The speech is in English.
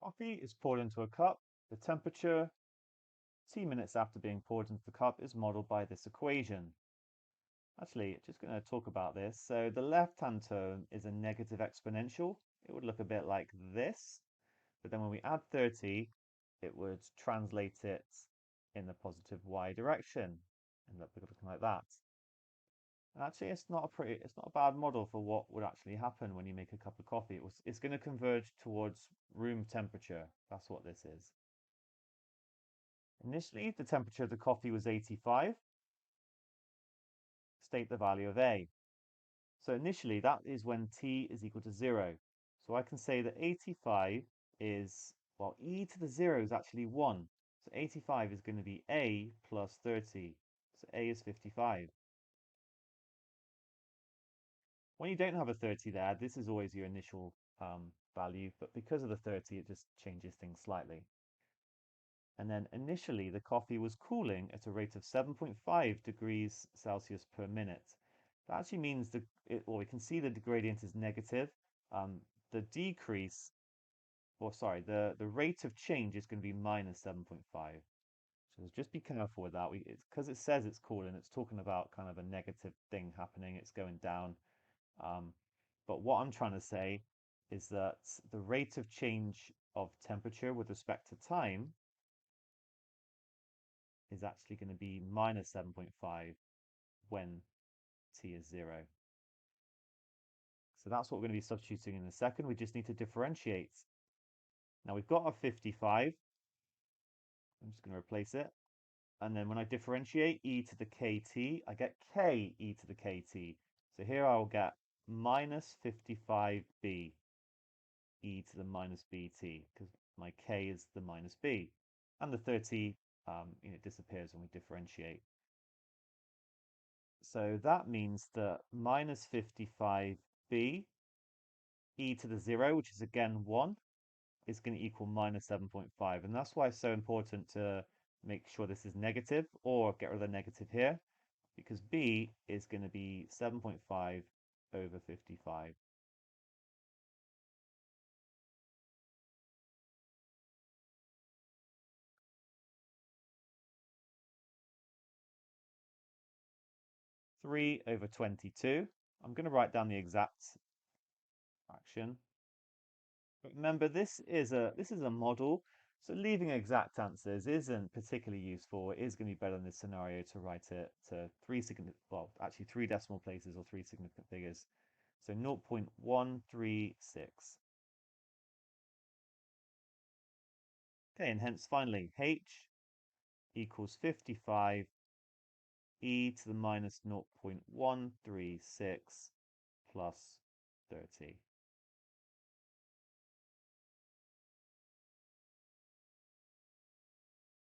Coffee is poured into a cup. The temperature, T minutes after being poured into the cup, is modeled by this equation. Actually, just going to talk about this. So the left-hand term is a negative exponential. It would look a bit like this, but then when we add 30, it would translate it in the positive y direction, end up looking like that. Actually, it's not a bad model for what would actually happen when you make a cup of coffee. It's going to converge towards room temperature. That's what this is. Initially, the temperature of the coffee was 85. State the value of A. So initially, that is when T is equal to 0. So I can say that 85 is, well, e to the 0 is actually 1. So 85 is going to be A plus 30. So A is 55. When you don't have a 30 there, this is always your initial value, but because of the 30, it just changes things slightly. And then initially, the coffee was cooling at a rate of 7.5 degrees Celsius per minute. That actually means well, we can see the gradient is negative. The decrease, or sorry, the rate of change is going to be minus 7.5. So just be careful with that. Because it says it's cooling, it's talking about kind of a negative thing happening. It's going down. But what I'm trying to say is that the rate of change of temperature with respect to time is actually going to be minus 7.5 when t is 0. So that's what we're going to be substituting in a second. We just need to differentiate. Now we've got our 55. I'm just going to replace it. And then when I differentiate e to the kt, I get k e to the kt. So here I'll get minus 55b e to the minus bt, because my k is the minus b. And the 30 disappears when we differentiate. So that means that minus 55b e to the 0, which is again 1, is going to equal minus 7.5. And that's why it's so important to make sure this is negative, or get rid of the negative here, because b is going to be 7.5 over 55. Three over 22. I'm going to write down the exact fraction. But remember, this is a model, so leaving exact answers isn't particularly useful. It is going to be better in this scenario to write it to actually three decimal places or three significant figures. So 0.136. Okay, and hence finally, h equals 55 e to the minus 0.136 plus 30.